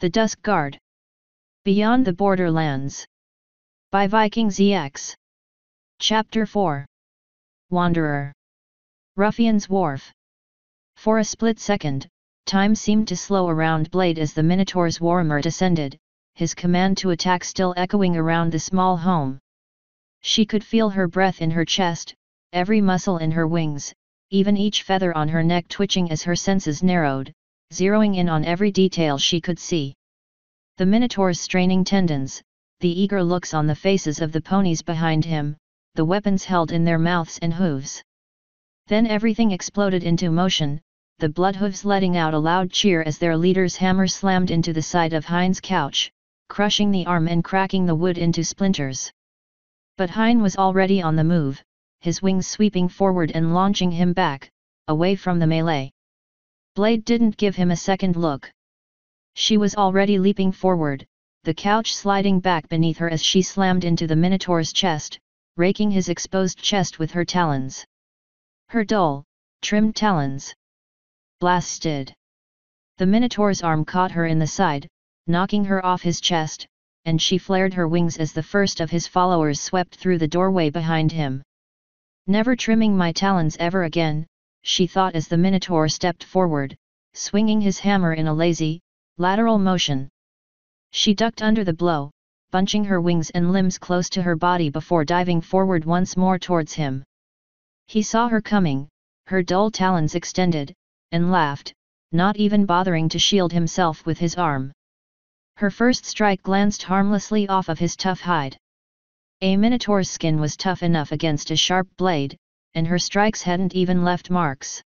The Dusk Guard. Beyond the Borderlands. By Viking ZX. Chapter 4. Wanderer. Ruffian's Wharf. For a split second, time seemed to slow around Blade as the Minotaur's warhammer descended, his command to attack still echoing around the small home. She could feel her breath in her chest, every muscle in her wings, even each feather on her neck twitching as her senses narrowed, zeroing in on every detail she could see. The Minotaur's straining tendons, the eager looks on the faces of the ponies behind him, the weapons held in their mouths and hooves. Then everything exploded into motion, the bloodhooves letting out a loud cheer as their leader's hammer slammed into the side of Hein's couch, crushing the arm and cracking the wood into splinters. But Hein was already on the move, his wings sweeping forward and launching him back, away from the melee. Blade didn't give him a second look. She was already leaping forward, the couch sliding back beneath her as she slammed into the Minotaur's chest, raking his exposed chest with her talons. Her dull, trimmed talons. Blasted. The Minotaur's arm caught her in the side, knocking her off his chest, and she flared her wings as the first of his followers swept through the doorway behind him. Never trimming my talons ever again, she thought as the Minotaur stepped forward, swinging his hammer in a lazy, lateral motion. She ducked under the blow, bunching her wings and limbs close to her body before diving forward once more towards him. He saw her coming, her dull talons extended, and laughed, not even bothering to shield himself with his arm. Her first strike glanced harmlessly off of his tough hide. A Minotaur's skin was tough enough against a sharp blade, and her strikes hadn't even left marks.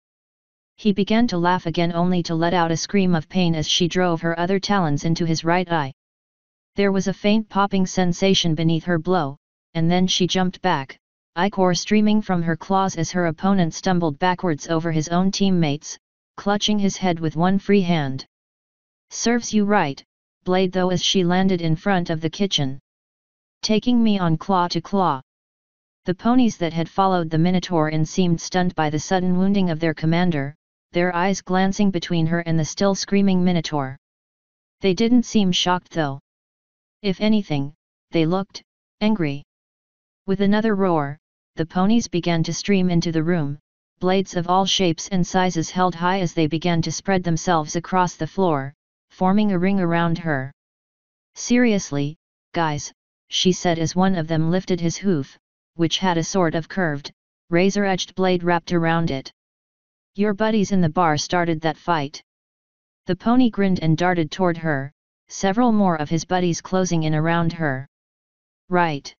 He began to laugh again only to let out a scream of pain as she drove her other talons into his right eye. There was a faint popping sensation beneath her blow, and then she jumped back, ichor streaming from her claws as her opponent stumbled backwards over his own teammates, clutching his head with one free hand. "Serves you right, Blade," though, as she landed in front of the kitchen. "Taking me on claw to claw." The ponies that had followed the Minotaur in seemed stunned by the sudden wounding of their commander, their eyes glancing between her and the still screaming Minotaur. They didn't seem shocked though. If anything, they looked angry. With another roar, the ponies began to stream into the room, blades of all shapes and sizes held high as they began to spread themselves across the floor, forming a ring around her. "Seriously, guys," she said as one of them lifted his hoof, which had a sort of curved, razor-edged blade wrapped around it. "Your buddies in the bar started that fight." The pony grinned and darted toward her, several more of his buddies closing in around her. "Right."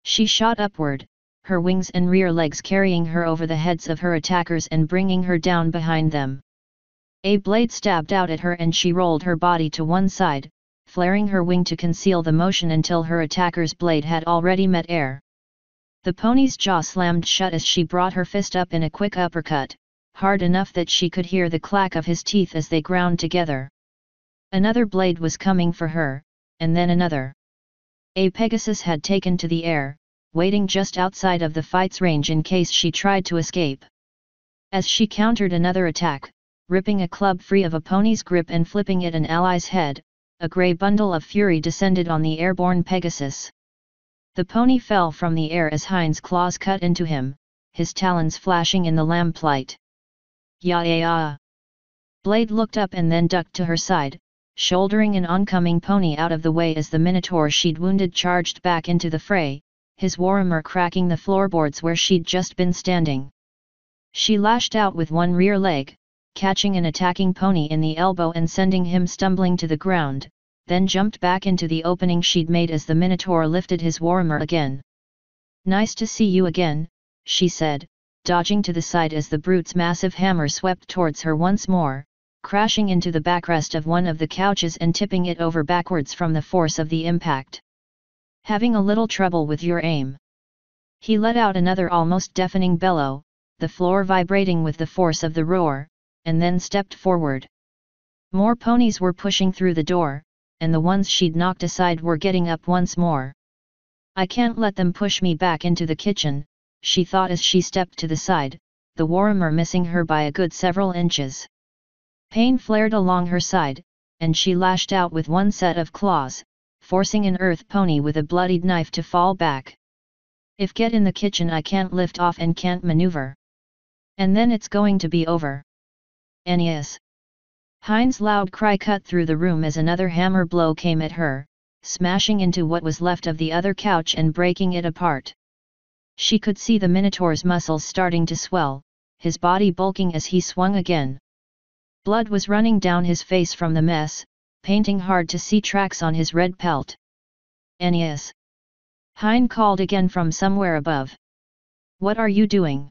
She shot upward, her wings and rear legs carrying her over the heads of her attackers and bringing her down behind them. A blade stabbed out at her and she rolled her body to one side, flaring her wing to conceal the motion until her attacker's blade had already met air. The pony's jaw slammed shut as she brought her fist up in a quick uppercut, hard enough that she could hear the clack of his teeth as they ground together. Another blade was coming for her, and then another. A Pegasus had taken to the air, waiting just outside of the fight's range in case she tried to escape. As she countered another attack, ripping a club free of a pony's grip and flipping it an ally's head, a grey bundle of fury descended on the airborne Pegasus. The pony fell from the air as Hein's claws cut into him, his talons flashing in the lamplight. "Ya!" Blade looked up and then ducked to her side, shouldering an oncoming pony out of the way as the Minotaur she'd wounded charged back into the fray, his warhammer cracking the floorboards where she'd just been standing. She lashed out with one rear leg, catching an attacking pony in the elbow and sending him stumbling to the ground, then jumped back into the opening she'd made as the Minotaur lifted his warhammer again. "Nice to see you again," she said, dodging to the side as the brute's massive hammer swept towards her once more, crashing into the backrest of one of the couches and tipping it over backwards from the force of the impact. "Having a little trouble with your aim?" He let out another almost deafening bellow, the floor vibrating with the force of the roar, and then stepped forward. More ponies were pushing through the door, and the ones she'd knocked aside were getting up once more. "I can't let them push me back into the kitchen," she thought as she stepped to the side, the warhammer missing her by a good several inches. Pain flared along her side, and she lashed out with one set of claws, forcing an earth pony with a bloodied knife to fall back. If get in the kitchen I can't lift off and can't maneuver. And then it's going to be over. Aeneas. Hein's loud cry cut through the room as another hammer blow came at her, smashing into what was left of the other couch and breaking it apart. She could see the Minotaur's muscles starting to swell, his body bulking as he swung again. Blood was running down his face from the mess, painting hard to see tracks on his red pelt. Aeneas. Hein called again from somewhere above. What are you doing?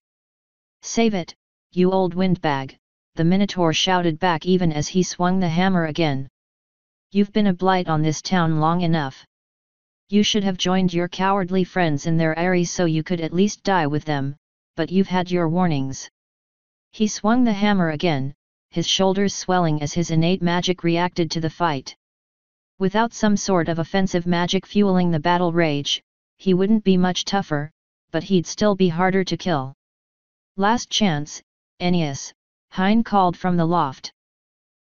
Save it, you old windbag, the Minotaur shouted back even as he swung the hammer again. You've been a blight on this town long enough. You should have joined your cowardly friends in their eyrie so you could at least die with them, but you've had your warnings. He swung the hammer again, his shoulders swelling as his innate magic reacted to the fight. Without some sort of offensive magic fueling the battle rage, he wouldn't be much tougher, but he'd still be harder to kill. Last chance, Aeneas, Hein called from the loft.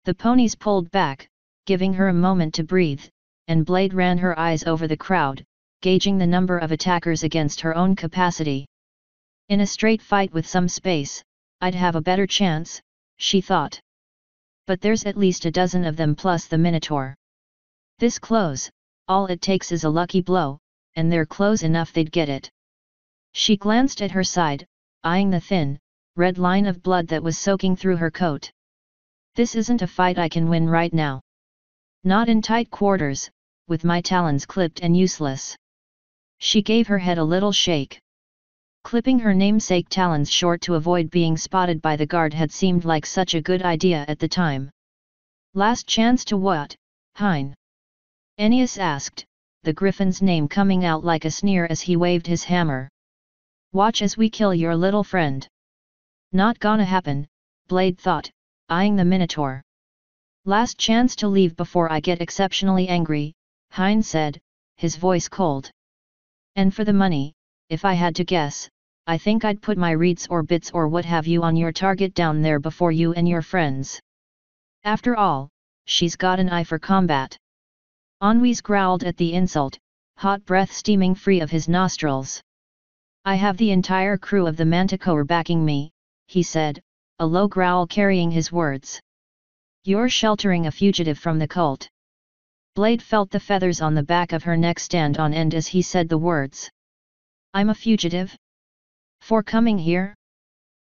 The ponies pulled back, giving her a moment to breathe, and Blade ran her eyes over the crowd, gauging the number of attackers against her own capacity. In a straight fight with some space, I'd have a better chance, she thought. But there's at least a dozen of them plus the Minotaur. This close, all it takes is a lucky blow, and they're close enough they'd get it. She glanced at her side, eyeing the thin, red line of blood that was soaking through her coat. This isn't a fight I can win right now. Not in tight quarters, with my talons clipped and useless. She gave her head a little shake. Clipping her namesake talons short to avoid being spotted by the guard had seemed like such a good idea at the time. Last chance to what, Hein? Aeneas asked, the griffin's name coming out like a sneer as he waved his hammer. Watch as we kill your little friend. Not gonna happen, Blade thought, eyeing the Minotaur. Last chance to leave before I get exceptionally angry, Hein said, his voice cold. And for the money, if I had to guess, I think I'd put my reeds or bits or what have you on your target down there before you and your friends. After all, she's got an eye for combat. Anouilh growled at the insult, hot breath steaming free of his nostrils. I have the entire crew of the Manticore backing me, he said, a low growl carrying his words. You're sheltering a fugitive from the cult. Blade felt the feathers on the back of her neck stand on end as he said the words. I'm a fugitive? For coming here?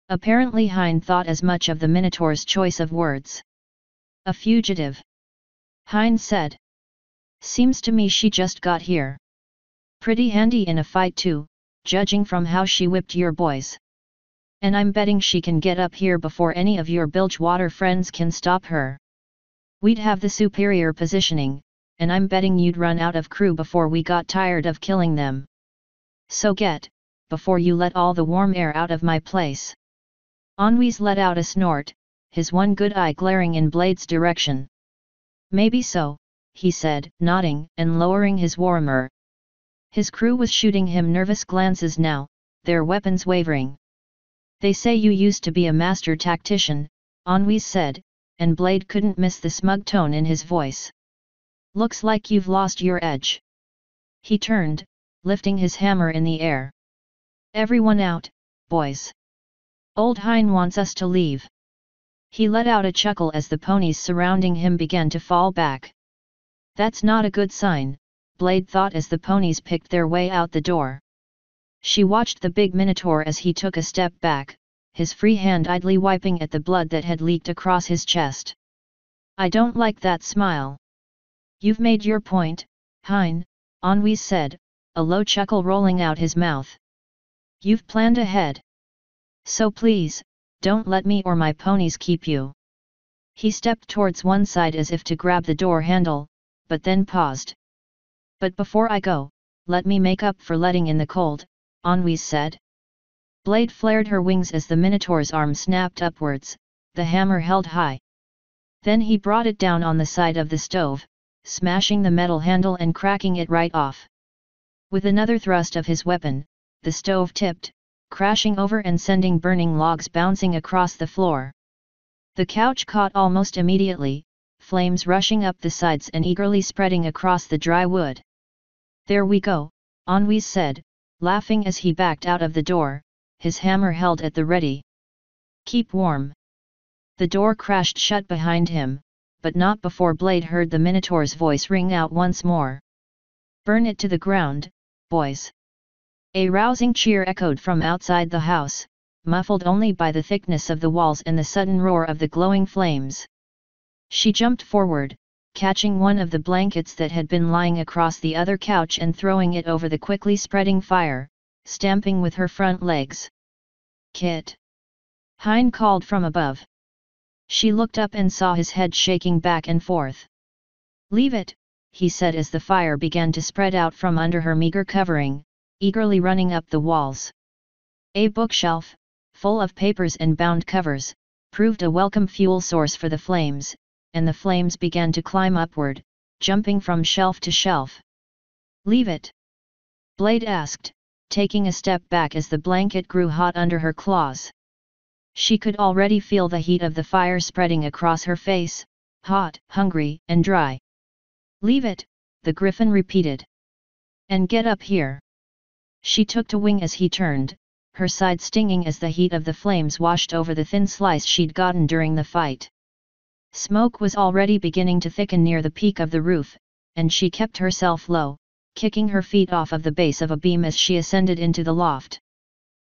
Apparently Hein thought as much of the Minotaur's choice of words. A fugitive. Hein said. Seems to me she just got here. Pretty handy in a fight too, judging from how she whipped your boys. And I'm betting she can get up here before any of your Bilgewater friends can stop her. We'd have the superior positioning, and I'm betting you'd run out of crew before we got tired of killing them. So get, before you let all the warm air out of my place. Anouilh let out a snort, his one good eye glaring in Blade's direction. Maybe so, he said, nodding and lowering his warhammer. His crew was shooting him nervous glances now, their weapons wavering. They say you used to be a master tactician, Anouilh said, and Blade couldn't miss the smug tone in his voice. Looks like you've lost your edge. He turned, lifting his hammer in the air. Everyone out, boys. Old Hein wants us to leave. He let out a chuckle as the ponies surrounding him began to fall back. That's not a good sign, Blade thought as the ponies picked their way out the door. She watched the big Minotaur as he took a step back, his free hand idly wiping at the blood that had leaked across his chest. I don't like that smile. You've made your point, Hein, Anouilh said, a low chuckle rolling out his mouth. You've planned ahead. So please, don't let me or my ponies keep you. He stepped towards one side as if to grab the door handle, but then paused. But before I go, let me make up for letting in the cold, Anouilh said. Blade flared her wings as the Minotaur's arm snapped upwards, the hammer held high. Then he brought it down on the side of the stove, smashing the metal handle and cracking it right off. With another thrust of his weapon, the stove tipped, crashing over and sending burning logs bouncing across the floor. The couch caught almost immediately, flames rushing up the sides and eagerly spreading across the dry wood. "There we go," Anouilh said, laughing as he backed out of the door, his hammer held at the ready. "Keep warm." The door crashed shut behind him, but not before Blade heard the Minotaur's voice ring out once more. "Burn it to the ground, boys." A rousing cheer echoed from outside the house, muffled only by the thickness of the walls and the sudden roar of the glowing flames. She jumped forward, catching one of the blankets that had been lying across the other couch and throwing it over the quickly spreading fire, stamping with her front legs. "Kit!" Hein called from above. She looked up and saw his head shaking back and forth. "Leave it," he said as the fire began to spread out from under her meager covering, eagerly running up the walls. A bookshelf, full of papers and bound covers, proved a welcome fuel source for the flames, and the flames began to climb upward, jumping from shelf to shelf. "Leave it?" Blade asked, taking a step back as the blanket grew hot under her claws. She could already feel the heat of the fire spreading across her face, hot, hungry, and dry. "Leave it," the griffin repeated. "And get up here." She took to wing as he turned, her side stinging as the heat of the flames washed over the thin slice she'd gotten during the fight. Smoke was already beginning to thicken near the peak of the roof, and she kept herself low, kicking her feet off of the base of a beam as she ascended into the loft.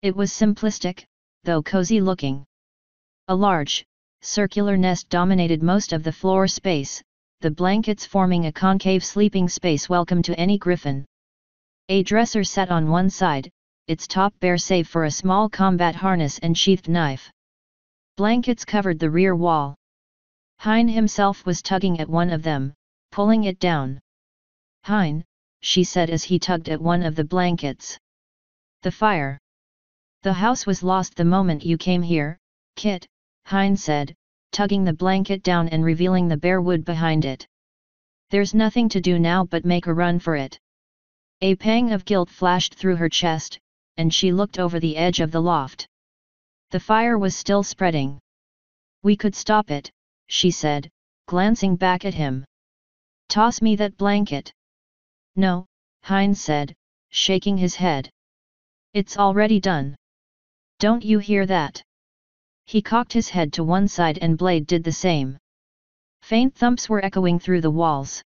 It was simplistic, though cozy looking. A large, circular nest dominated most of the floor space, the blankets forming a concave sleeping space welcome to any griffin. A dresser sat on one side, its top bare save for a small combat harness and sheathed knife. Blankets covered the rear wall. Hein himself was tugging at one of them, pulling it down. "Hein," she said as he tugged at one of the blankets. "The fire. The house was lost the moment you came here, Kit," Hein said, tugging the blanket down and revealing the bare wood behind it. "There's nothing to do now but make a run for it." A pang of guilt flashed through her chest, and she looked over the edge of the loft. The fire was still spreading. "We could stop it," she said, glancing back at him. "Toss me that blanket." "No," Hein said, shaking his head. "It's already done. Don't you hear that?" He cocked his head to one side and Blade did the same. Faint thumps were echoing through the walls.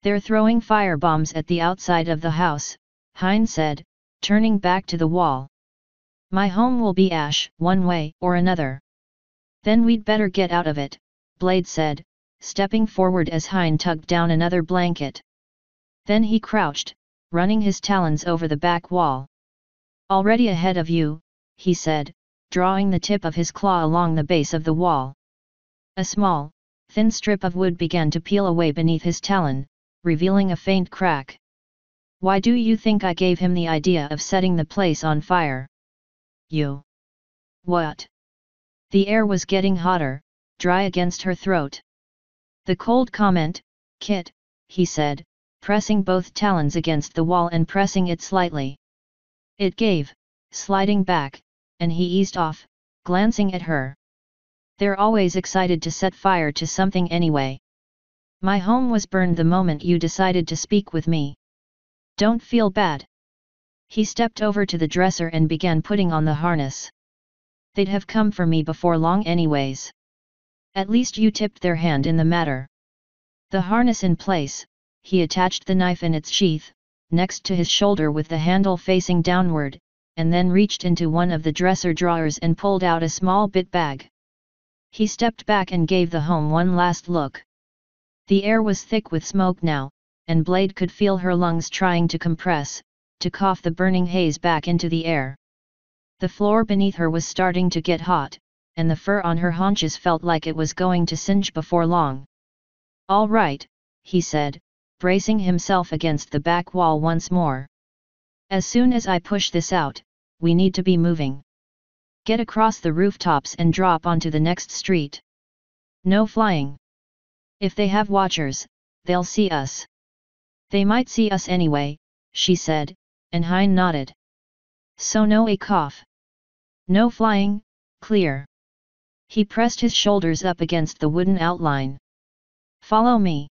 "They're throwing firebombs at the outside of the house," Hein said, turning back to the wall. "My home will be ash, one way or another." "Then we'd better get out of it," Blade said, stepping forward as Hein tugged down another blanket. Then he crouched, running his talons over the back wall. "Already ahead of you," he said, drawing the tip of his claw along the base of the wall. A small, thin strip of wood began to peel away beneath his talon, revealing a faint crack. "Why do you think I gave him the idea of setting the place on fire?" "You." "What?" The air was getting hotter, dry against her throat. "The cold comment, Kit," he said, pressing both talons against the wall and pressing it slightly. It gave, sliding back, and he eased off, glancing at her. "They're always excited to set fire to something anyway. My home was burned the moment you decided to speak with me. Don't feel bad." He stepped over to the dresser and began putting on the harness. "They'd have come for me before long anyways. At least you tipped their hand in the matter." The harness in place, he attached the knife in its sheath, next to his shoulder with the handle facing downward, and then reached into one of the dresser drawers and pulled out a small bit bag. He stepped back and gave the home one last look. The air was thick with smoke now, and Blade could feel her lungs trying to compress, to cough the burning haze back into the air. The floor beneath her was starting to get hot, and the fur on her haunches felt like it was going to singe before long. "All right," he said, bracing himself against the back wall once more. "As soon as I push this out, we need to be moving. Get across the rooftops and drop onto the next street. No flying. If they have watchers, they'll see us." "They might see us anyway," she said, and Hein nodded. "So no a cough. No flying, clear." He pressed his shoulders up against the wooden outline. Follow me.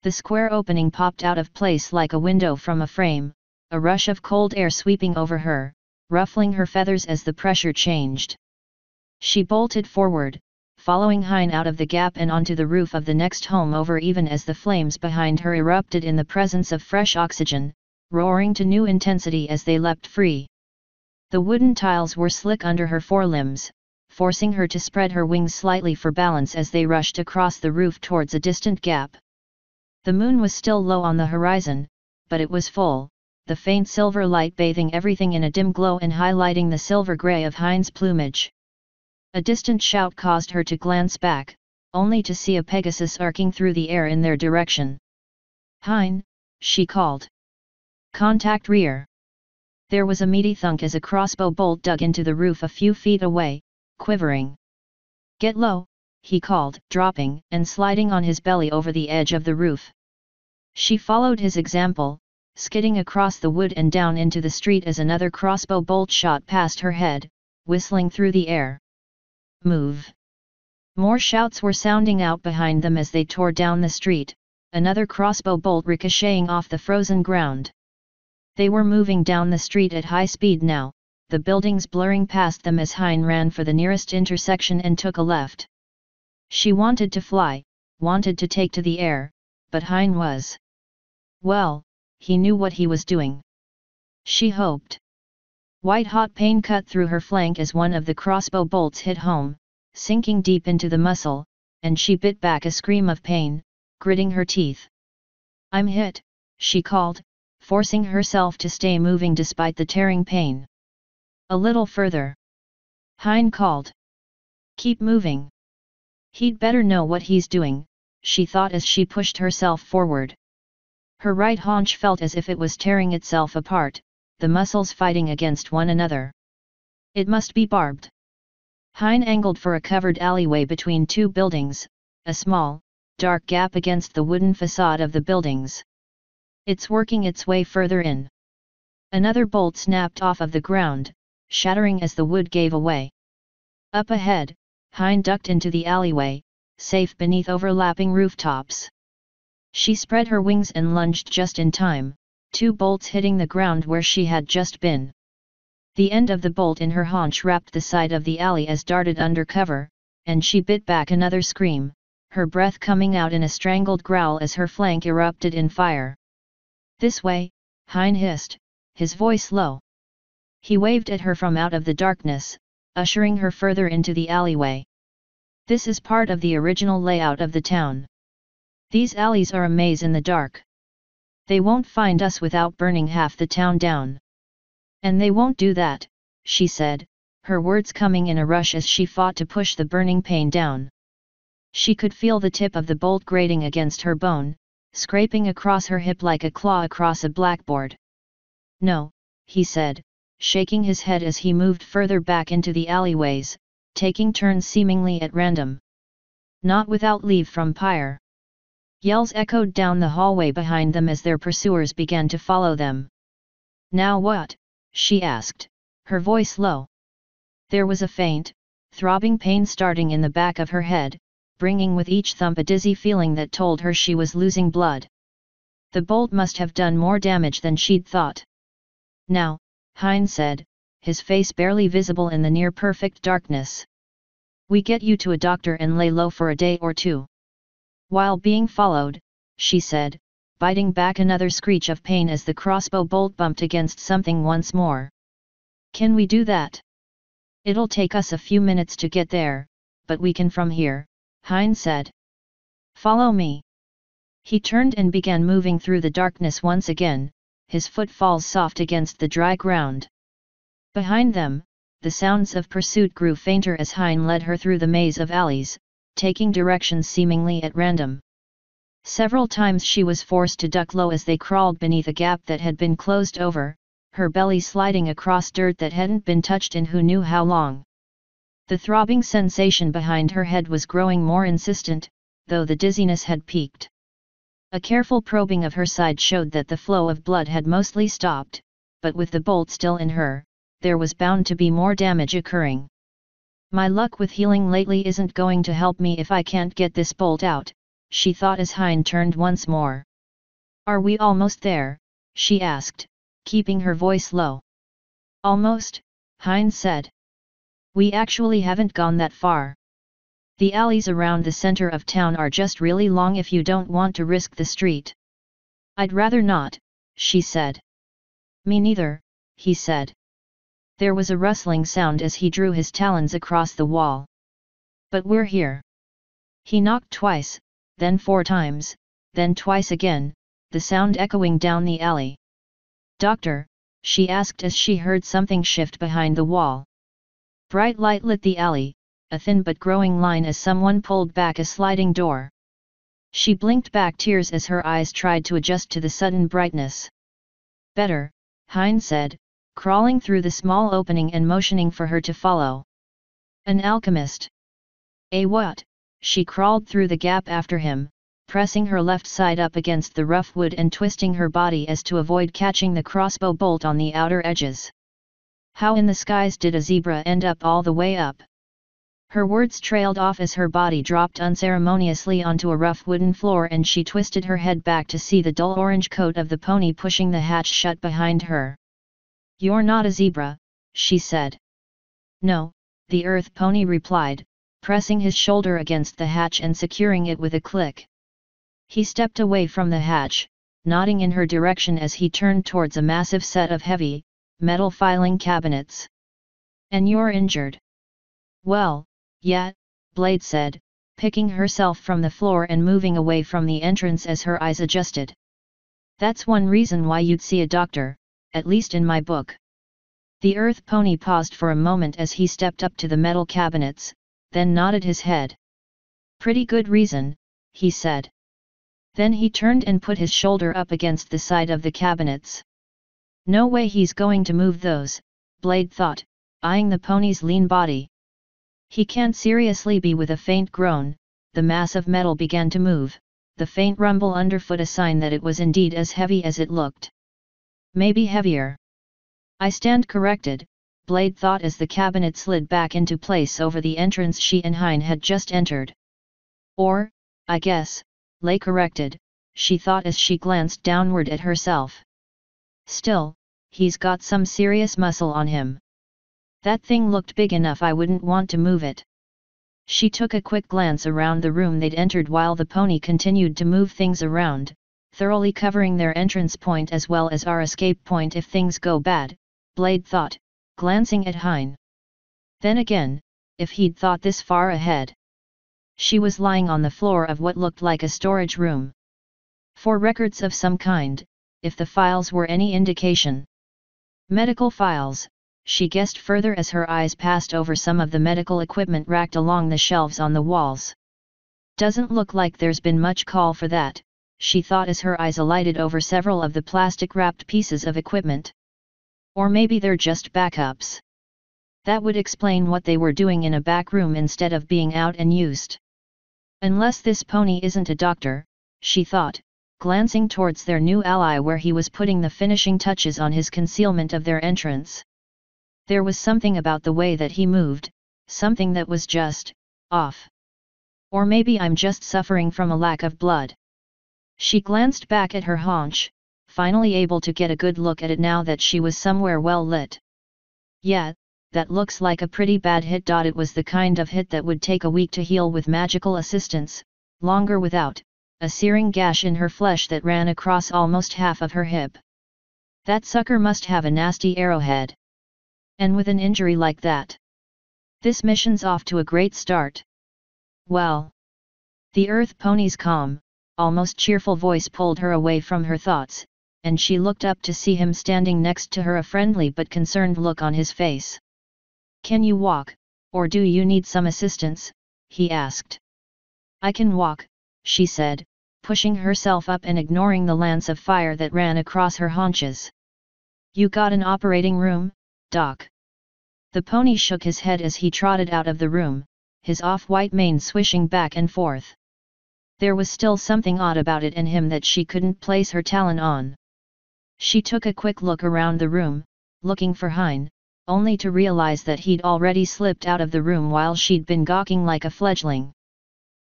The square opening popped out of place like a window from a frame, a rush of cold air sweeping over her, ruffling her feathers as the pressure changed. She bolted forward, following Hein out of the gap and onto the roof of the next home over even as the flames behind her erupted in the presence of fresh oxygen, roaring to new intensity as they leapt free. The wooden tiles were slick under her forelimbs, forcing her to spread her wings slightly for balance as they rushed across the roof towards a distant gap. The moon was still low on the horizon, but it was full, the faint silver light bathing everything in a dim glow and highlighting the silver grey of Hein's plumage. A distant shout caused her to glance back, only to see a Pegasus arcing through the air in their direction. "Hein," she called. "Contact rear." There was a meaty thunk as a crossbow bolt dug into the roof a few feet away, quivering. "Get low," he called, dropping and sliding on his belly over the edge of the roof. She followed his example, skidding across the wood and down into the street as another crossbow bolt shot past her head, whistling through the air. "Move!" More shouts were sounding out behind them as they tore down the street, another crossbow bolt ricocheting off the frozen ground. They were moving down the street at high speed now, the buildings blurring past them as Hein ran for the nearest intersection and took a left. She wanted to fly, wanted to take to the air, but Hein was... well, he knew what he was doing. She hoped. White-hot pain cut through her flank as one of the crossbow bolts hit home, sinking deep into the muscle, and she bit back a scream of pain, gritting her teeth. "I'm hit," she called, forcing herself to stay moving despite the tearing pain. "A little further." Hein called. "Keep moving." "He'd better know what he's doing," she thought as she pushed herself forward. Her right haunch felt as if it was tearing itself apart, the muscles fighting against one another. It must be barbed. Hein angled for a covered alleyway between two buildings, a small, dark gap against the wooden facade of the buildings. "It's working its way further in." Another bolt snapped off of the ground, shattering as the wood gave away. Up ahead, Hein ducked into the alleyway, safe beneath overlapping rooftops. She spread her wings and lunged just in time, two bolts hitting the ground where she had just been. The end of the bolt in her haunch wrapped the side of the alley as darted under cover, and she bit back another scream, her breath coming out in a strangled growl as her flank erupted in fire. "This way," Hein hissed, his voice low. He waved at her from out of the darkness, ushering her further into the alleyway. "This is part of the original layout of the town. These alleys are a maze in the dark. They won't find us without burning half the town down." "And they won't do that," she said, her words coming in a rush as she fought to push the burning pain down. She could feel the tip of the bolt grating against her bone, scraping across her hip like a claw across a blackboard. "No," he said, shaking his head as he moved further back into the alleyways, taking turns seemingly at random. "Not without leave from Pyre." Yells echoed down the hallway behind them as their pursuers began to follow them. "Now what?" she asked, her voice low. There was a faint, throbbing pain starting in the back of her head, bringing with each thump a dizzy feeling that told her she was losing blood. The bolt must have done more damage than she'd thought. "Now," Hein said, his face barely visible in the near-perfect darkness. "We get you to a doctor and lay low for a day or two." While being followed, she said, biting back another screech of pain as the crossbow bolt bumped against something once more. "Can we do that?" "It'll take us a few minutes to get there, but we can from here," Hein said. "Follow me." He turned and began moving through the darkness once again, his footfalls soft against the dry ground. Behind them, the sounds of pursuit grew fainter as Hein led her through the maze of alleys, taking directions seemingly at random. Several times she was forced to duck low as they crawled beneath a gap that had been closed over, her belly sliding across dirt that hadn't been touched in who knew how long. The throbbing sensation behind her head was growing more insistent, though the dizziness had peaked. A careful probing of her side showed that the flow of blood had mostly stopped, but with the bolt still in her, there was bound to be more damage occurring. "My luck with healing lately isn't going to help me if I can't get this bolt out," she thought as Hein turned once more. Are we almost there? She asked, keeping her voice low. Almost, Hein said. We actually haven't gone that far. The alleys around the center of town are just really long if you don't want to risk the street. I'd rather not, she said. Me neither, he said. There was a rustling sound as he drew his talons across the wall. But we're here. He knocked twice, then 4 times, then twice again, the sound echoing down the alley. Doctor, she asked as she heard something shift behind the wall. Bright light lit the alley, a thin but growing line as someone pulled back a sliding door. She blinked back tears as her eyes tried to adjust to the sudden brightness. Better, Hein said, crawling through the small opening and motioning for her to follow. An alchemist. A what? She crawled through the gap after him, pressing her left side up against the rough wood and twisting her body as to avoid catching the crossbow bolt on the outer edges. How in the skies did a zebra end up all the way up? Her words trailed off as her body dropped unceremoniously onto a rough wooden floor and she twisted her head back to see the dull orange coat of the pony pushing the hatch shut behind her. You're not a zebra, she said. No, the earth pony replied, pressing his shoulder against the hatch and securing it with a click. He stepped away from the hatch, nodding in her direction as he turned towards a massive set of heavy, metal filing cabinets. And you're injured? Well, yeah, Blade said, picking herself from the floor and moving away from the entrance as her eyes adjusted. That's one reason why you'd see a doctor, at least in my book. The earth pony paused for a moment as he stepped up to the metal cabinets, then nodded his head. Pretty good reason, he said. Then he turned and put his shoulder up against the side of the cabinets. No way he's going to move those, Blade thought, eyeing the pony's lean body. He can't seriously be. With a faint groan, the mass of metal began to move, the faint rumble underfoot a sign that it was indeed as heavy as it looked. Maybe heavier. I stand corrected, Blade thought as the cabinet slid back into place over the entrance she and Hein had just entered. Or, I guess, lay corrected, she thought as she glanced downward at herself. Still, he's got some serious muscle on him. That thing looked big enough I wouldn't want to move it. She took a quick glance around the room they'd entered while the pony continued to move things around, thoroughly covering their entrance point as well as our escape point if things go bad, Blade thought, glancing at Hein. Then again, if he'd thought this far ahead. She was lying on the floor of what looked like a storage room. For records of some kind, if the files were any indication. Medical files, she guessed further as her eyes passed over some of the medical equipment racked along the shelves on the walls. Doesn't look like there's been much call for that, she thought as her eyes alighted over several of the plastic-wrapped pieces of equipment. Or maybe they're just backups. That would explain what they were doing in a back room instead of being out and used. Unless this pony isn't a doctor, she thought, glancing towards their new ally where he was putting the finishing touches on his concealment of their entrance. There was something about the way that he moved, something that was just off. Or maybe I'm just suffering from a lack of blood. She glanced back at her haunch, finally able to get a good look at it now that she was somewhere well lit. Yeah, that looks like a pretty bad hit. It was the kind of hit that would take a week to heal with magical assistance, longer without, a searing gash in her flesh that ran across almost half of her hip. That sucker must have a nasty arrowhead. And with an injury like that, this mission's off to a great start. Well. The earth pony's calm, almost cheerful voice pulled her away from her thoughts, and she looked up to see him standing next to her, a friendly but concerned look on his face. Can you walk, or do you need some assistance? He asked. I can walk, she said, pushing herself up and ignoring the lance of fire that ran across her haunches. You got an operating room, Doc? The pony shook his head as he trotted out of the room, his off-white mane swishing back and forth. There was still something odd about it in him that she couldn't place her talon on. She took a quick look around the room, looking for Hein, only to realize that he'd already slipped out of the room while she'd been gawking like a fledgling.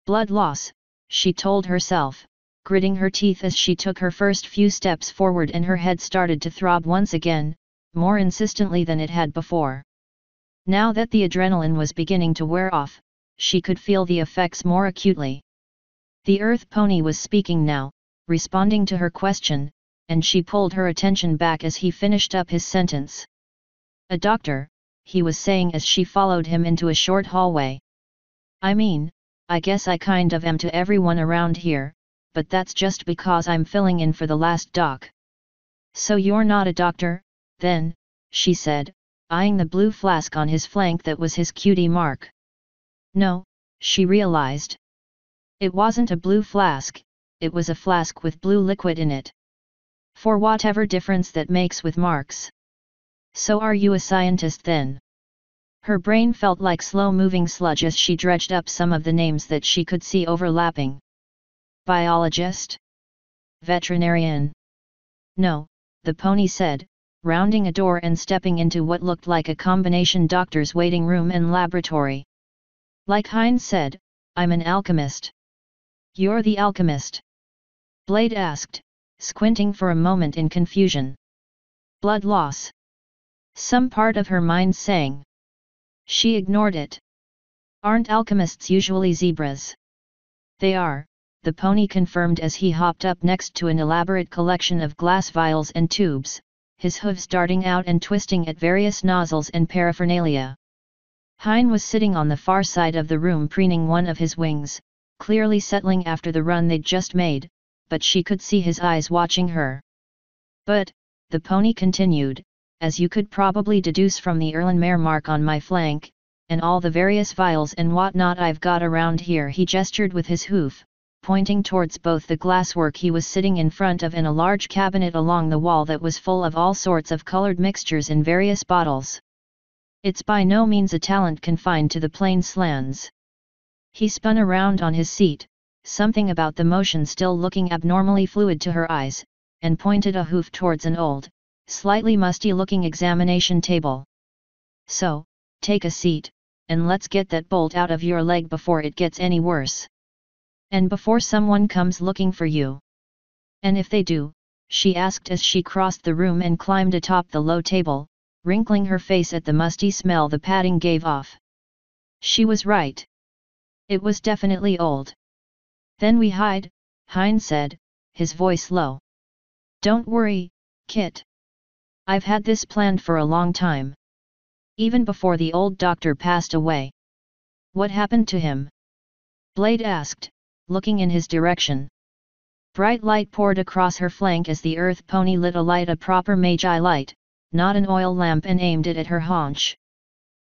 Blood loss, she told herself, gritting her teeth as she took her first few steps forward, and her head started to throb once again, more insistently than it had before. Now that the adrenaline was beginning to wear off, she could feel the effects more acutely. The Earth Pony was speaking now, responding to her question, and she pulled her attention back as he finished up his sentence. "A doctor," he was saying as she followed him into a short hallway. "I mean, I guess I kind of am to everyone around here, but that's just because I'm filling in for the last doc." "So you're not a doctor, then?" she said, eyeing the blue flask on his flank that was his cutie mark. No, she realized. It wasn't a blue flask, it was a flask with blue liquid in it. For whatever difference that makes with marks. "So are you a scientist then?" Her brain felt like slow-moving sludge as she dredged up some of the names that she could see overlapping. "Biologist? Veterinarian?" "No," the pony said, rounding a door and stepping into what looked like a combination doctor's waiting room and laboratory. "Like Hein said, I'm an alchemist." "You're the alchemist?" Blade asked, squinting for a moment in confusion. "Blood loss?" some part of her mind sang. She ignored it. "Aren't alchemists usually zebras?" "They are," the pony confirmed as he hopped up next to an elaborate collection of glass vials and tubes, his hooves darting out and twisting at various nozzles and paraphernalia. Hein was sitting on the far side of the room preening one of his wings, clearly settling after the run they'd just made, but she could see his eyes watching her. "But," the pony continued, "as you could probably deduce from the Erlenmeyer mark on my flank, and all the various vials and whatnot I've got around here," he gestured with his hoof, pointing towards both the glasswork he was sitting in front of and a large cabinet along the wall that was full of all sorts of colored mixtures in various bottles. "It's by no means a talent confined to the plain slans." He spun around on his seat, something about the motion still looking abnormally fluid to her eyes, and pointed a hoof towards an old, slightly musty-looking examination table. "So, take a seat, and let's get that bolt out of your leg before it gets any worse. And before someone comes looking for you." "And if they do?" she asked as she crossed the room and climbed atop the low table, wrinkling her face at the musty smell the padding gave off. She was right. It was definitely old. "Then we hide," Hein said, his voice low. "Don't worry, Kit. I've had this planned for a long time. Even before the old doctor passed away." "What happened to him?" Blade asked, looking in his direction. Bright light poured across her flank as the Earth Pony lit a light, a proper magi light, not an oil lamp, and aimed it at her haunch.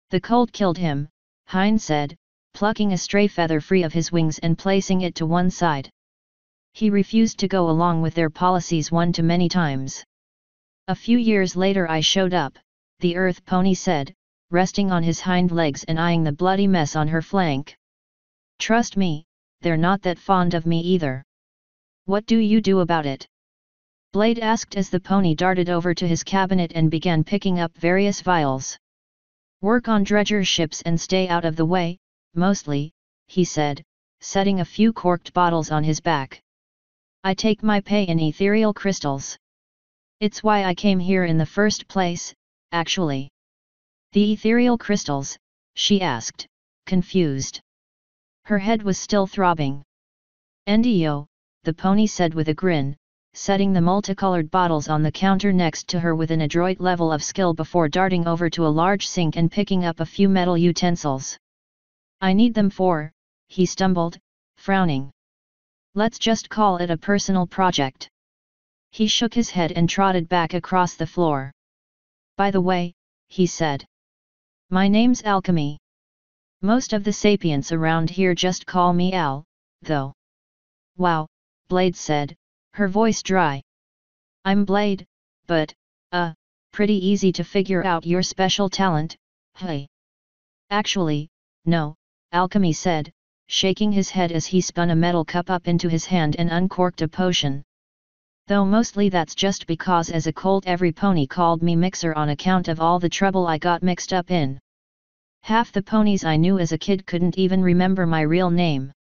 "The cold killed him," Hein said, plucking a stray feather free of his wings and placing it to one side. "He refused to go along with their policies one too many times. A few years later I showed up," the Earth Pony said, resting on his hind legs and eyeing the bloody mess on her flank. "Trust me, they're not that fond of me either." "What do you do about it?" Blade asked as the pony darted over to his cabinet and began picking up various vials. "Work on dredger ships and stay out of the way, mostly," he said, setting a few corked bottles on his back. "I take my pay in ethereal crystals. It's why I came here in the first place, actually." "The ethereal crystals?" she asked, confused. Her head was still throbbing. "Ndio," the pony said with a grin, setting the multicolored bottles on the counter next to her with an adroit level of skill before darting over to a large sink and picking up a few metal utensils. "I need them for," he stumbled, frowning. "Let's just call it a personal project." He shook his head and trotted back across the floor. "By the way," he said. "My name's Alchemy. Most of the sapients around here just call me Al, though." "Wow," Blade said, her voice dry. "I'm Blade, but, pretty easy to figure out your special talent, hey?" "Actually, no," Alchemy said, shaking his head as he spun a metal cup up into his hand and uncorked a potion. "Though mostly that's just because as a colt every pony called me Mixer on account of all the trouble I got mixed up in. Half the ponies I knew as a kid couldn't even remember my real name."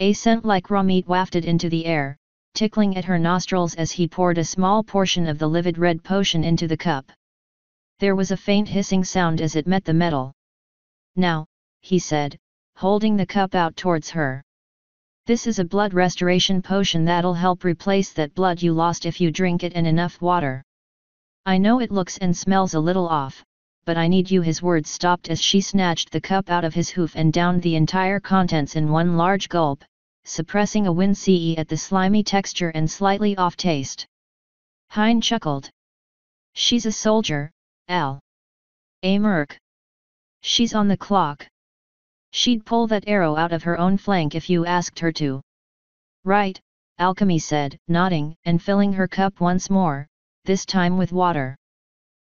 A scent like raw meat wafted into the air, tickling at her nostrils as he poured a small portion of the livid red potion into the cup. There was a faint hissing sound as it met the metal. "Now," he said, holding the cup out towards her. "This is a blood restoration potion that'll help replace that blood you lost if you drink it in enough water. I know it looks and smells a little off, but I need you." His words stopped as she snatched the cup out of his hoof and downed the entire contents in one large gulp, suppressing a wince at the slimy texture and slightly off taste. Hein chuckled. "She's a soldier, Al. A merc. She's on the clock. She'd pull that arrow out of her own flank if you asked her to." "Right," Alchemy said, nodding and filling her cup once more, this time with water.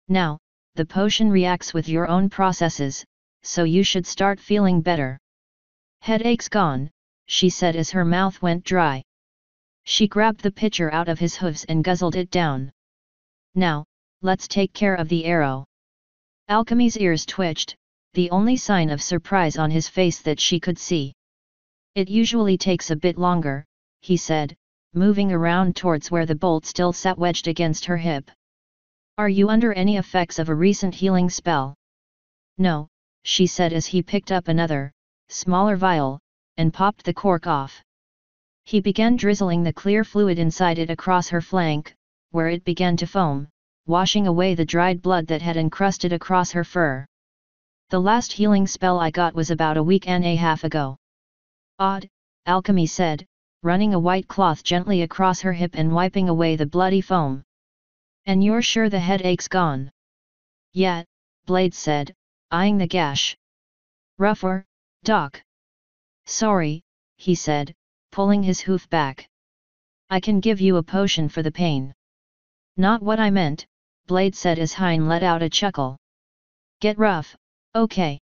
"Now, the potion reacts with your own processes, so you should start feeling better." "Headache's gone," she said as her mouth went dry. She grabbed the pitcher out of his hooves and guzzled it down. "Now, let's take care of the arrow." Alchemy's ears twitched, the only sign of surprise on his face that she could see. "It usually takes a bit longer," he said, moving around towards where the bolt still sat wedged against her hip. "Are you under any effects of a recent healing spell?" "No," she said as he picked up another, smaller vial, and popped the cork off. He began drizzling the clear fluid inside it across her flank, where it began to foam, washing away the dried blood that had encrusted across her fur. "The last healing spell I got was about a week and a half ago." "Odd," Alchemy said, running a white cloth gently across her hip and wiping away the bloody foam. "And you're sure the headache's gone?" "Yeah," Blade said, eyeing the gash. "Rougher, Doc?" "Sorry," he said, pulling his hoof back. "I can give you a potion for the pain." "Not what I meant," Blade said as Hein let out a chuckle. "Get rough, okay."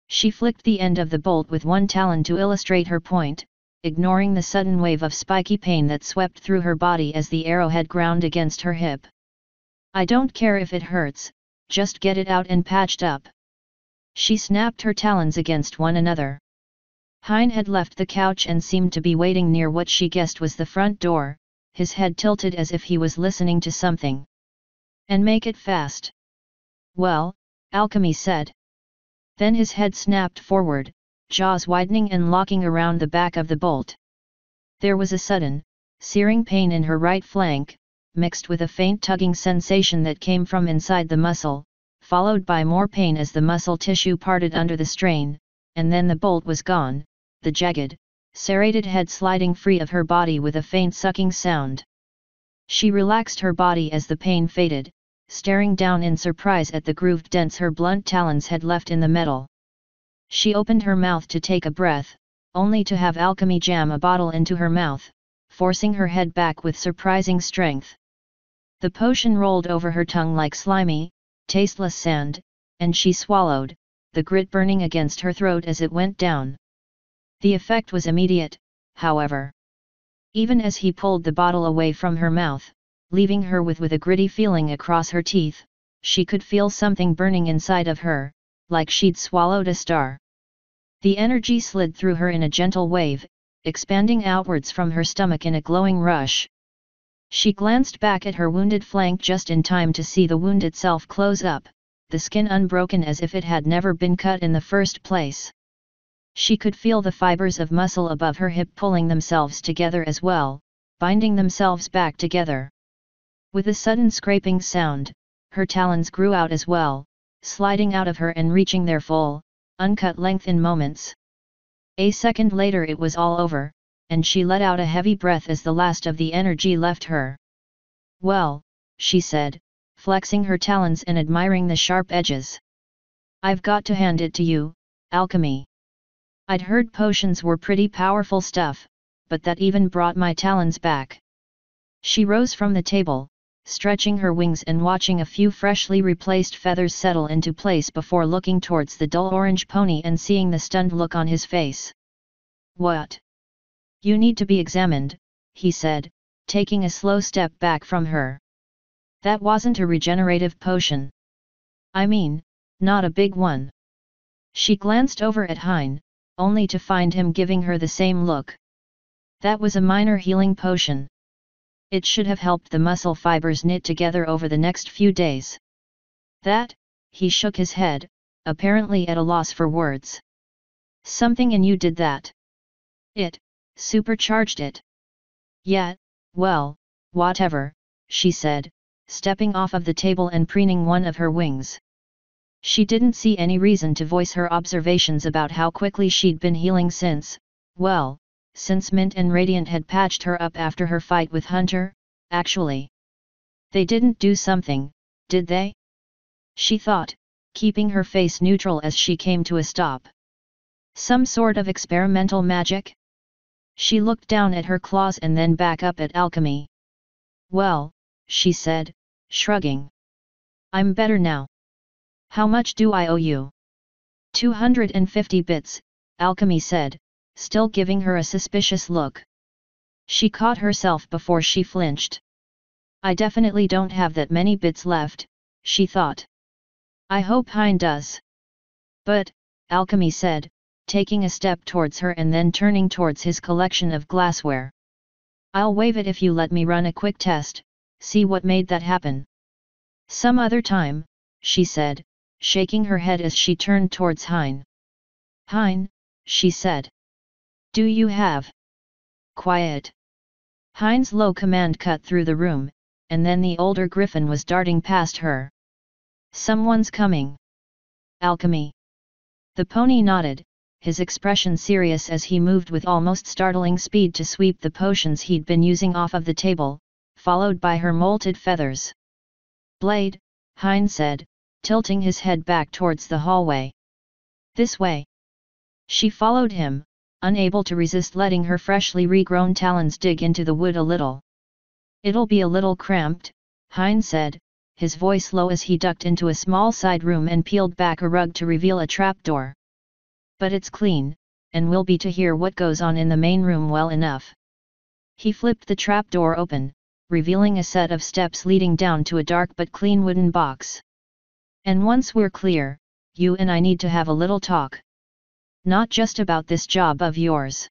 She flicked the end of the bolt with one talon to illustrate her point, ignoring the sudden wave of spiky pain that swept through her body as the arrowhead ground against her hip. "I don't care if it hurts, just get it out and patched up." She snapped her talons against one another. Hein had left the couch and seemed to be waiting near what she guessed was the front door, his head tilted as if he was listening to something. "And make it fast." "Well," Alchemy said. Then his head snapped forward, jaws widening and locking around the back of the bolt. There was a sudden, searing pain in her right flank, mixed with a faint tugging sensation that came from inside the muscle, followed by more pain as the muscle tissue parted under the strain, and then the bolt was gone, the jagged, serrated head sliding free of her body with a faint sucking sound. She relaxed her body as the pain faded, staring down in surprise at the grooved dents her blunt talons had left in the metal. She opened her mouth to take a breath, only to have Alchemy jam a bottle into her mouth, forcing her head back with surprising strength. The potion rolled over her tongue like slimy, tasteless sand, and she swallowed, the grit burning against her throat as it went down. The effect was immediate, however. Even as he pulled the bottle away from her mouth, leaving her with a gritty feeling across her teeth, she could feel something burning inside of her, like she'd swallowed a star. The energy slid through her in a gentle wave, expanding outwards from her stomach in a glowing rush. She glanced back at her wounded flank just in time to see the wound itself close up, the skin unbroken as if it had never been cut in the first place. She could feel the fibers of muscle above her hip pulling themselves together as well, binding themselves back together. With a sudden scraping sound, her talons grew out as well, sliding out of her and reaching their full, uncut length in moments. A second later it was all over, and she let out a heavy breath as the last of the energy left her. "Well," she said, flexing her talons and admiring the sharp edges. "I've got to hand it to you, Alchemy. I'd heard potions were pretty powerful stuff, but that even brought my talons back." She rose from the table, stretching her wings and watching a few freshly replaced feathers settle into place before looking towards the dull orange pony and seeing the stunned look on his face. "What? You need to be examined," he said, taking a slow step back from her. "That wasn't a regenerative potion. I mean, not a big one." She glanced over at Hein, only to find him giving her the same look. That was a minor healing potion. It should have helped the muscle fibers knit together over the next few days. That, he shook his head, apparently at a loss for words. Something in you did that. It supercharged it. Yeah, well, whatever, she said, stepping off of the table and preening one of her wings. She didn't see any reason to voice her observations about how quickly she'd been healing since Mint and Radiant had patched her up after her fight with Hunter. Actually, they didn't do something, did they? She thought, keeping her face neutral as she came to a stop. Some sort of experimental magic? She looked down at her claws and then back up at Alchemy. Well, she said, shrugging. I'm better now. How much do I owe you? 250 bits, Alchemy said, still giving her a suspicious look. She caught herself before she flinched. I definitely don't have that many bits left, she thought. I hope Hein does. But, Alchemy said, taking a step towards her and then turning towards his collection of glassware. I'll waive it if you let me run a quick test, see what made that happen. Some other time, she said, shaking her head as she turned towards Hein. Hein, she said. Do you have? Quiet. Hein's low command cut through the room, and then the older griffin was darting past her. Someone's coming. Alchemy. The pony nodded, his expression serious as he moved with almost startling speed to sweep the potions he'd been using off of the table, followed by her molted feathers. Blade, Hein said, tilting his head back towards the hallway. This way. She followed him, unable to resist letting her freshly regrown talons dig into the wood a little. It'll be a little cramped, Hein said, his voice low as he ducked into a small side room and peeled back a rug to reveal a trapdoor. But it's clean, and we'll be to hear what goes on in the main room well enough. He flipped the trapdoor open, revealing a set of steps leading down to a dark but clean wooden box. And once we're clear, you and I need to have a little talk. Not just about this job of yours.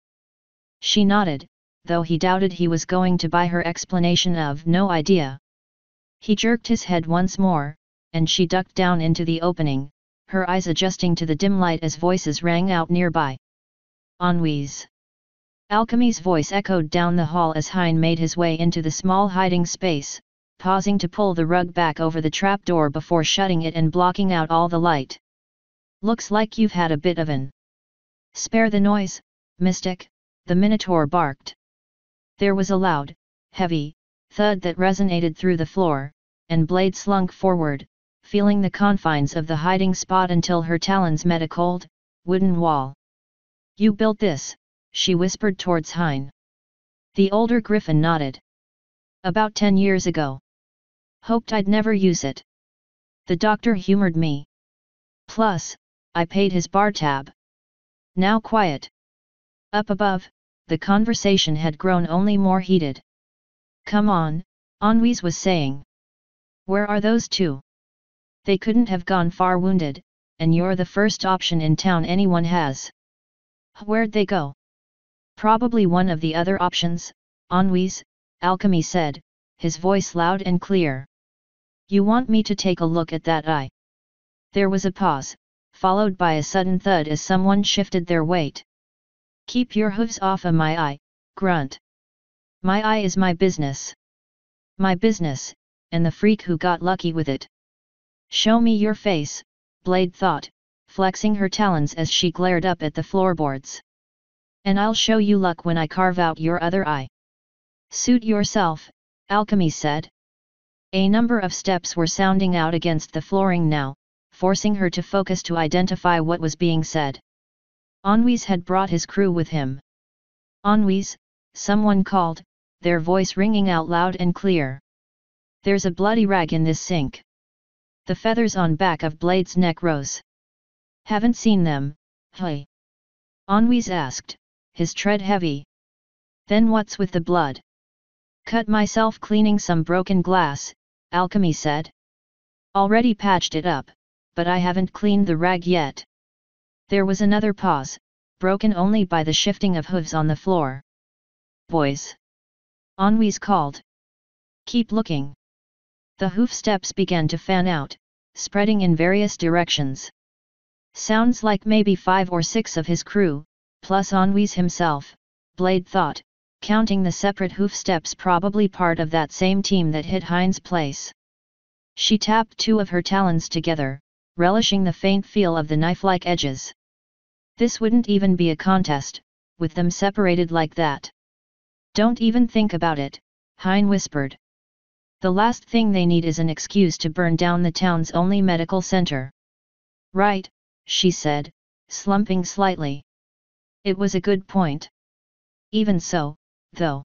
She nodded, though he doubted he was going to buy her explanation of no idea. He jerked his head once more, and she ducked down into the opening, her eyes adjusting to the dim light as voices rang out nearby. Ennuis. Alchemy's voice echoed down the hall as Hein made his way into the small hiding space, pausing to pull the rug back over the trapdoor before shutting it and blocking out all the light. Looks like you've had a bit of an. Spare the noise, Mystic, the Minotaur barked. There was a loud, heavy, thud that resonated through the floor, and Blade slunk forward, feeling the confines of the hiding spot until her talons met a cold, wooden wall. You built this, she whispered towards Hein. The older griffin nodded. About 10 years ago. Hoped I'd never use it. The doctor humored me. Plus, I paid his bar tab. Now quiet. Up above, the conversation had grown only more heated. Come on, Ennuis was saying. Where are those two? They couldn't have gone far wounded, and you're the first option in town anyone has. Where'd they go? Probably one of the other options, Ennuis, Alchemy said, his voice loud and clear. You want me to take a look at that eye? There was a pause, followed by a sudden thud as someone shifted their weight. Keep your hooves off of my eye, grunt. My eye is my business. My business, and the freak who got lucky with it. Show me your face, Blade thought, flexing her talons as she glared up at the floorboards. And I'll show you luck when I carve out your other eye. Suit yourself, Alchemy said. A number of steps were sounding out against the flooring now, forcing her to focus to identify what was being said. Ennuis had brought his crew with him. Ennuis, someone called, their voice ringing out loud and clear. There's a bloody rag in this sink. The feathers on back of Blade's neck rose. Haven't seen them, hey? Ennuis asked, his tread heavy. Then what's with the blood? Cut myself cleaning some broken glass, Alchemy said. Already patched it up, but I haven't cleaned the rag yet. There was another pause, broken only by the shifting of hooves on the floor. boys. Ennuy's called. Keep looking. The hoof steps began to fan out, spreading in various directions. Sounds like maybe 5 or 6 of his crew, plus Ennuy's himself, Blade thought, counting the separate hoof steps probably part of that same team that hit Hein's place. She tapped 2 of her talons together, relishing the faint feel of the knife-like edges. This wouldn't even be a contest, with them separated like that. Don't even think about it, Hein whispered. The last thing they need is an excuse to burn down the town's only medical center. Right, she said, slumping slightly. It was a good point. Even so, though.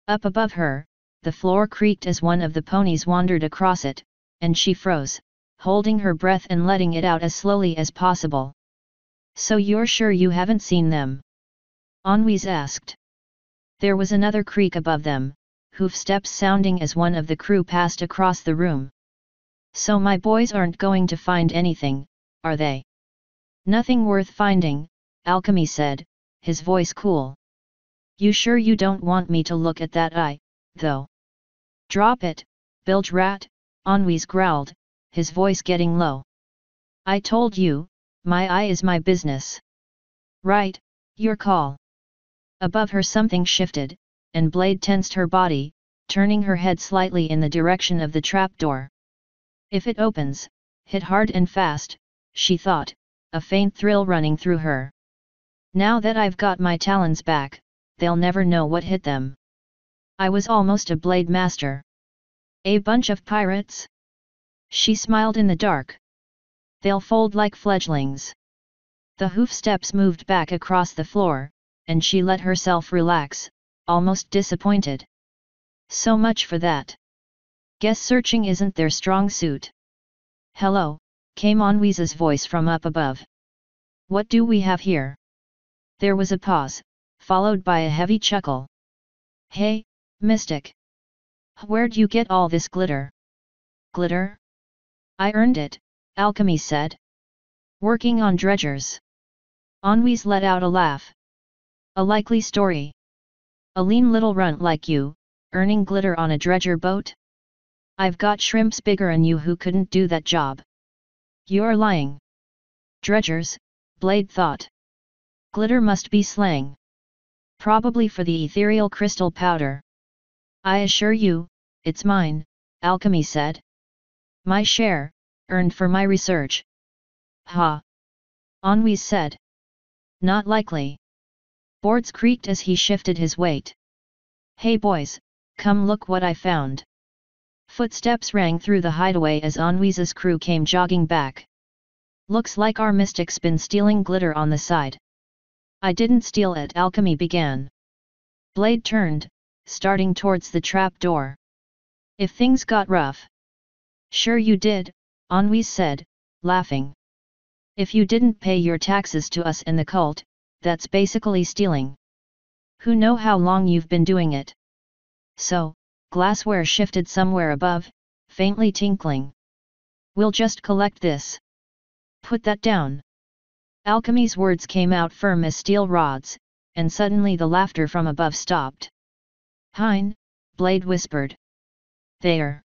Up above her, the floor creaked as one of the ponies wandered across it, and she froze, holding her breath and letting it out as slowly as possible. So you're sure you haven't seen them? Ennuy's asked. There was another creak above them, hoof steps sounding as one of the crew passed across the room. So my boys aren't going to find anything, are they? Nothing worth finding, Alchemy said, his voice cool. You sure you don't want me to look at that eye, though? Drop it, bilge rat, Ennuy's growled, his voice getting low. I told you, my eye is my business. Right, your call. Above her something shifted, and Blade tensed her body, turning her head slightly in the direction of the trapdoor. If it opens, hit hard and fast, she thought, a faint thrill running through her. Now that I've got my talons back, they'll never know what hit them. I was almost a blade master. A bunch of pirates? She smiled in the dark. They'll fold like fledglings. The hoof steps moved back across the floor, and she let herself relax, almost disappointed. So much for that. Guess searching isn't their strong suit. Hello, came Ennuy's voice from up above. What do we have here? There was a pause, followed by a heavy chuckle. Hey, Mystic. Where'd you get all this glitter? Glitter? I earned it, Alchemy said. Working on dredgers. Ennuy's let out a laugh. A likely story. A lean little runt like you, earning glitter on a dredger boat? I've got shrimps bigger'n you who couldn't do that job. You're lying. Dredgers, Blade thought. Glitter must be slang. Probably for the ethereal crystal powder. I assure you, it's mine, Alchemy said. My share, earned for my research. Ha! Ennui said. Not likely. Boards creaked as he shifted his weight. Hey boys, come look what I found. Footsteps rang through the hideaway as Ennuy's crew came jogging back. Looks like our mystic's been stealing glitter on the side. I didn't steal it, Alchemy began. Blade turned, starting towards the trap door. If things got rough. Sure you did, Ennui said, laughing. If you didn't pay your taxes to us and the cult, that's basically stealing. Who know how long you've been doing it? So, glassware shifted somewhere above, faintly tinkling. We'll just collect this. Put that down. Alchemy's words came out firm as steel rods, and suddenly the laughter from above stopped. Hein, Blade whispered. They're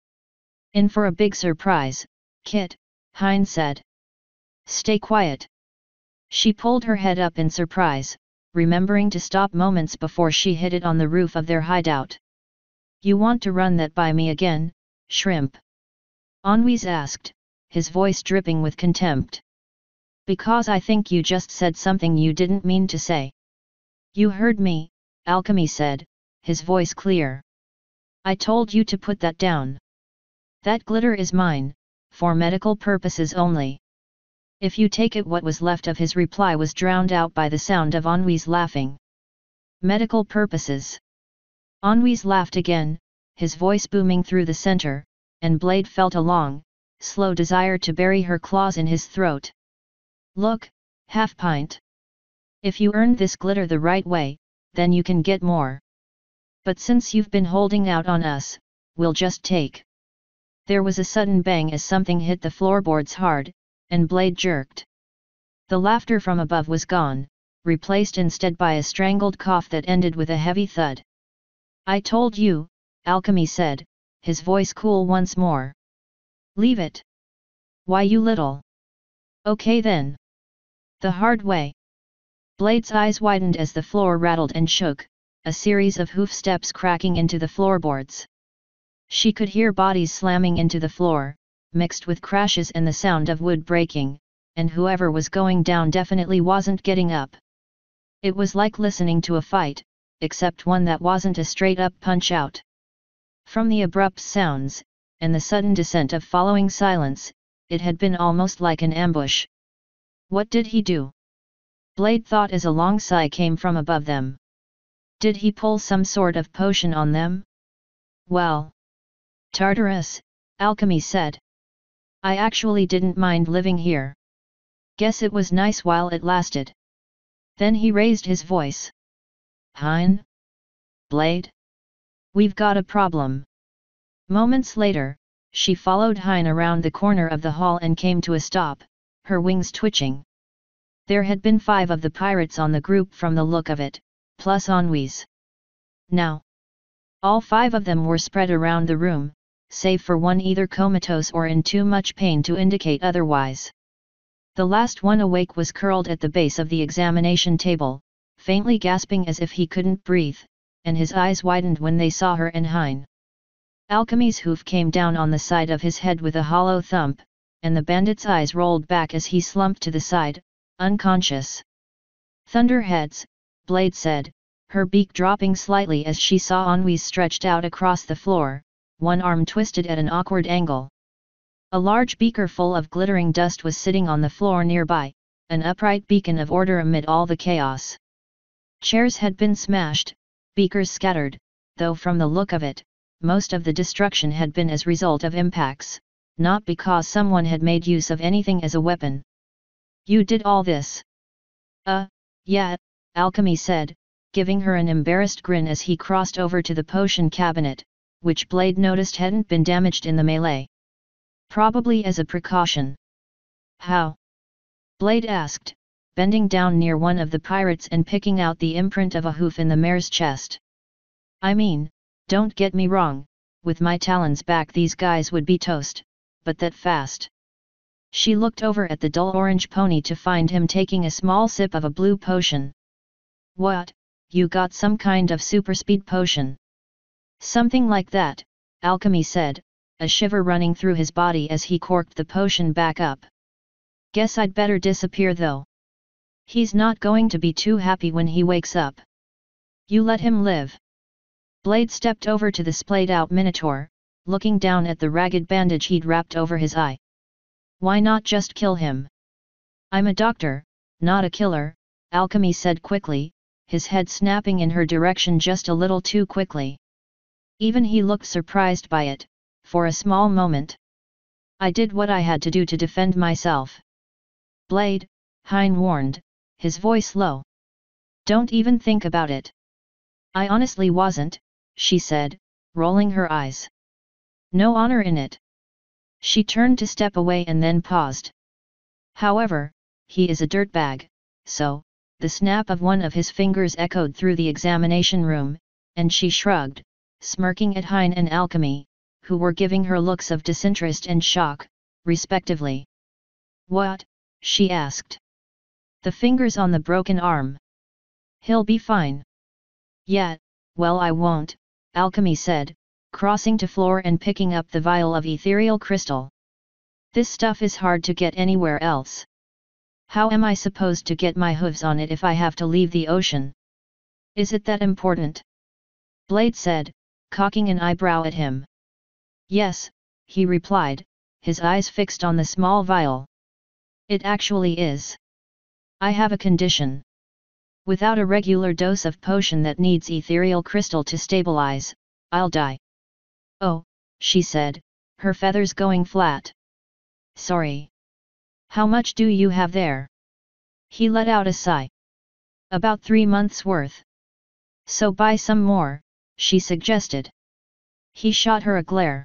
in for a big surprise, Kit, Hein said. Stay quiet. She pulled her head up in surprise, remembering to stop moments before she hit it on the roof of their hideout. You want to run that by me again, shrimp? Ennui asked, his voice dripping with contempt. Because I think you just said something you didn't mean to say. You heard me, Alchemy said, his voice clear. I told you to put that down. That glitter is mine, for medical purposes only. If you take it, what was left of his reply was drowned out by the sound of Ennui's laughing. Medical purposes. Ennui laughed again, his voice booming through the center, and Blade felt a long, slow desire to bury her claws in his throat. Look, half pint. If you earned this glitter the right way, then you can get more. But since you've been holding out on us, we'll just take. There was a sudden bang as something hit the floorboards hard, and Blade jerked. The laughter from above was gone, replaced instead by a strangled cough that ended with a heavy thud. "I told you," Alchemy said, his voice cool once more. "Leave it. Why, you little. Okay then. The hard way." Blade's eyes widened as the floor rattled and shook, a series of hoof steps cracking into the floorboards. She could hear bodies slamming into the floor, mixed with crashes and the sound of wood breaking, and whoever was going down definitely wasn't getting up. It was like listening to a fight, except one that wasn't a straight-up punch-out. From the abrupt sounds, and the sudden descent of following silence, it had been almost like an ambush. What did he do? Blade thought as a long sigh came from above them. Did he pull some sort of potion on them? "Well, Tartarus," Alchemy said. "I actually didn't mind living here. Guess it was nice while it lasted." Then he raised his voice. "Hein? Blade? We've got a problem." Moments later, she followed Hein around the corner of the hall and came to a stop, her wings twitching. There had been 5 of the pirates on the group from the look of it, plus Ennui's. Now, all 5 of them were spread around the room, save for one either comatose or in too much pain to indicate otherwise. The last one awake was curled at the base of the examination table, faintly gasping as if he couldn't breathe, and his eyes widened when they saw her and Hein. Alchemy's hoof came down on the side of his head with a hollow thump, and the bandit's eyes rolled back as he slumped to the side, unconscious. "Thunderheads," Blade said, her beak dropping slightly as she saw Ennui's stretched out across the floor, one arm twisted at an awkward angle. A large beaker full of glittering dust was sitting on the floor nearby, an upright beacon of order amid all the chaos. Chairs had been smashed, beakers scattered, though from the look of it, most of the destruction had been as result of impacts, not because someone had made use of anything as a weapon. "You did all this?" Yeah," Alchemy said, giving her an embarrassed grin as he crossed over to the potion cabinet, which Blade noticed hadn't been damaged in the melee. "Probably as a precaution." "How?" Blade asked, bending down near one of the pirates and picking out the imprint of a hoof in the mare's chest. "I mean, don't get me wrong, with my talons back these guys would be toast, but that fast." She looked over at the dull orange pony to find him taking a small sip of a blue potion. "What, you got some kind of super speed potion?" "Something like that," Alchemy said, a shiver running through his body as he corked the potion back up. "Guess I'd better disappear though. He's not going to be too happy when he wakes up." "You let him live." Blade stepped over to the splayed-out Minotaur, looking down at the ragged bandage he'd wrapped over his eye. "Why not just kill him?" "I'm a doctor, not a killer," Alchemy said quickly, his head snapping in her direction just a little too quickly. Even he looked surprised by it, for a small moment. "I did what I had to do to defend myself." "Blade," Hein warned, his voice low. "Don't even think about it." "I honestly wasn't," she said, rolling her eyes. "No honor in it." She turned to step away and then paused. "However, he is a dirtbag, so," the snap of one of his fingers echoed through the examination room, and she shrugged, smirking at Hein and Alchemy, who were giving her looks of disinterest and shock, respectively. "What?" she asked. "The fingers on the broken arm." "He'll be fine." "Yeah, well I won't," Alchemy said, crossing to floor and picking up the vial of ethereal crystal. "This stuff is hard to get anywhere else. How am I supposed to get my hooves on it if I have to leave the ocean?" "Is it that important?" Blade said, cocking an eyebrow at him. "Yes," he replied, his eyes fixed on the small vial. "It actually is. I have a condition. Without a regular dose of potion that needs ethereal crystal to stabilize, I'll die." "Oh," she said, her feathers going flat. "Sorry. How much do you have there?" He let out a sigh. "About 3 months' worth." "So buy some more," she suggested. He shot her a glare.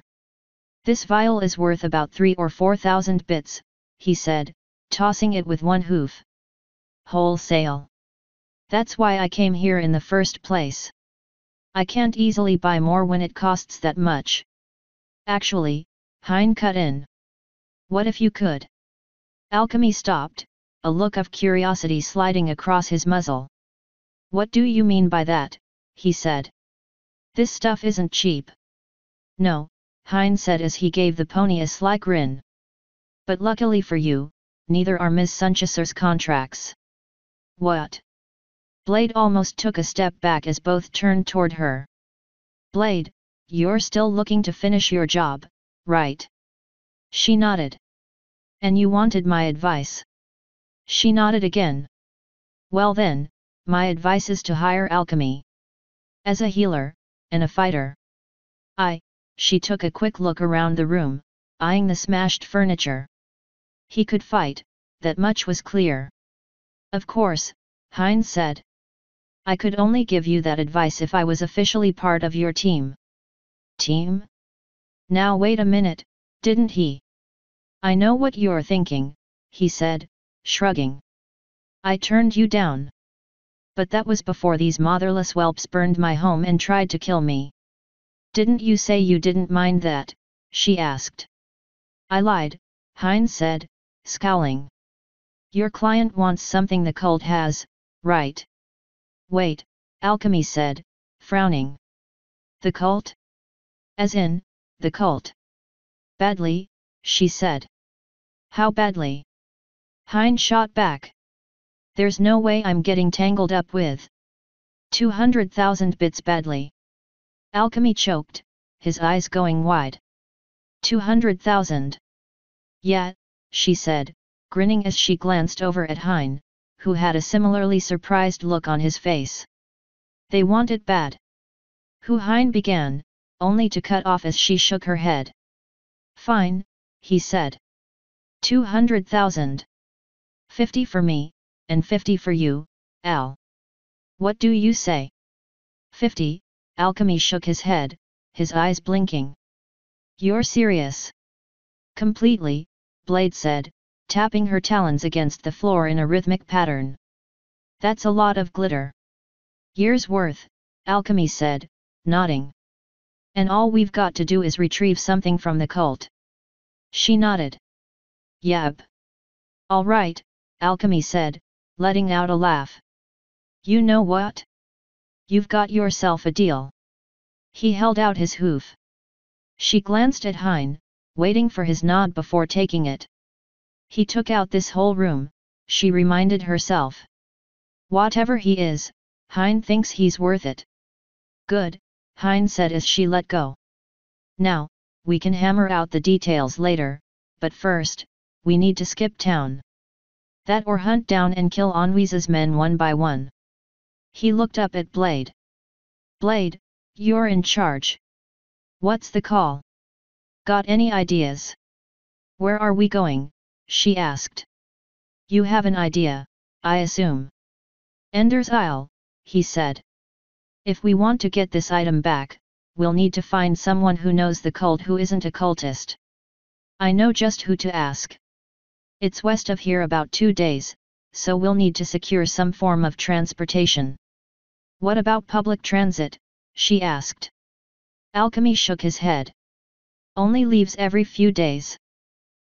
"This vial is worth about 3 or 4,000 bits," he said, tossing it with one hoof. "Wholesale. That's why I came here in the first place. I can't easily buy more when it costs that much. Actually, Hein cut in. What if you could? Alchemy stopped, a look of curiosity sliding across his muzzle. What do you mean by that? He said. This stuff isn't cheap. No, Hein said as he gave the pony a sly grin. But luckily for you, neither are Ms. Suncheser's contracts. What? Blade almost took a step back as both turned toward her. Blade, you're still looking to finish your job, right? She nodded. And you wanted my advice? She nodded again. Well then, my advice is to hire Alchemy. As a healer, and a fighter. She took a quick look around the room, eyeing the smashed furniture. He could fight, that much was clear. Of course, Hein said. I could only give you that advice if I was officially part of your team. Team? Now wait a minute, didn't he? I know what you're thinking, he said, shrugging. I turned you down. But that was before these motherless whelps burned my home and tried to kill me. Didn't you say you didn't mind that? She asked. I lied, Hein said, scowling. Your client wants something the cult has, right? Wait, Alchemy said, frowning. The cult? As in, the cult. Badly, she said. How badly? Hein shot back. There's no way I'm getting tangled up with 200,000 bits badly. Alchemy choked, his eyes going wide. 200,000. Yeah, she said, grinning as she glanced over at Hein, who had a similarly surprised look on his face. They want it bad. Who Hein began, only to cut off as she shook her head. Fine, he said. 200,000. 50 for me, and 50 for you, Al. What do you say? 50, Alchemy shook his head, his eyes blinking. You're serious? Completely, Blade said, tapping her talons against the floor in a rhythmic pattern. That's a lot of glitter. Years worth, Alchemy said, nodding. And all we've got to do is retrieve something from the cult. She nodded. Yep. All right, Alchemy said, letting out a laugh. You know what? You've got yourself a deal. He held out his hoof. She glanced at Hein, waiting for his nod before taking it. He took out this whole room, she reminded herself. Whatever he is, Hein thinks he's worth it. Good, Hein said as she let go. Now, we can hammer out the details later, but first, we need to skip town. That or hunt down and kill Anwi's men one by one. He looked up at Blade. Blade, you're in charge. What's the call? Got any ideas? Where are we going? She asked. You have an idea, I assume. Ender's Isle, he said. If we want to get this item back, we'll need to find someone who knows the cult who isn't a cultist. I know just who to ask. It's west of here about 2 days, so we'll need to secure some form of transportation. What about public transit? She asked. Alchemy shook his head. Only leaves every few days.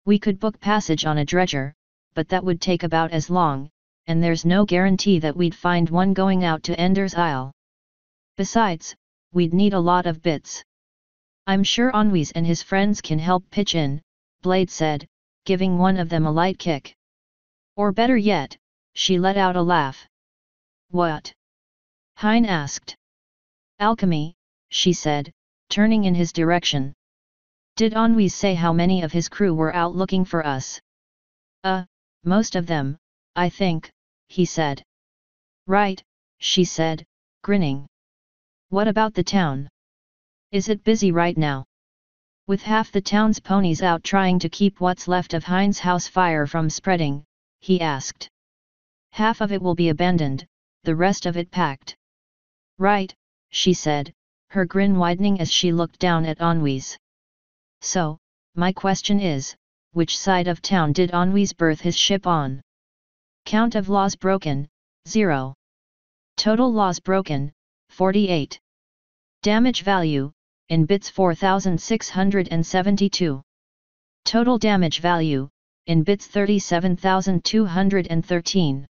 We could book passage on a dredger, but that would take about as long, and there's no guarantee that we'd find one going out to Ender's Isle. Besides, we'd need a lot of bits. I'm sure Anwi's and his friends can help pitch in, Blade said, giving one of them a light kick. Or better yet, she let out a laugh. What? Hein asked. Alchemy, she said, turning in his direction. Did Anwi say how many of his crew were out looking for us? Most of them, I think, he said. Right, she said, grinning. What about the town? Is it busy right now? With half the town's ponies out trying to keep what's left of Hein's house fire from spreading, he asked. Half of it will be abandoned, the rest of it packed. Right, she said, her grin widening as she looked down at Anwi's. So, my question is, which side of town did Anwi's berth his ship on? Count of laws broken, 0. Total laws broken, 48. Damage value, in bits 4672. Total damage value, in bits 37213.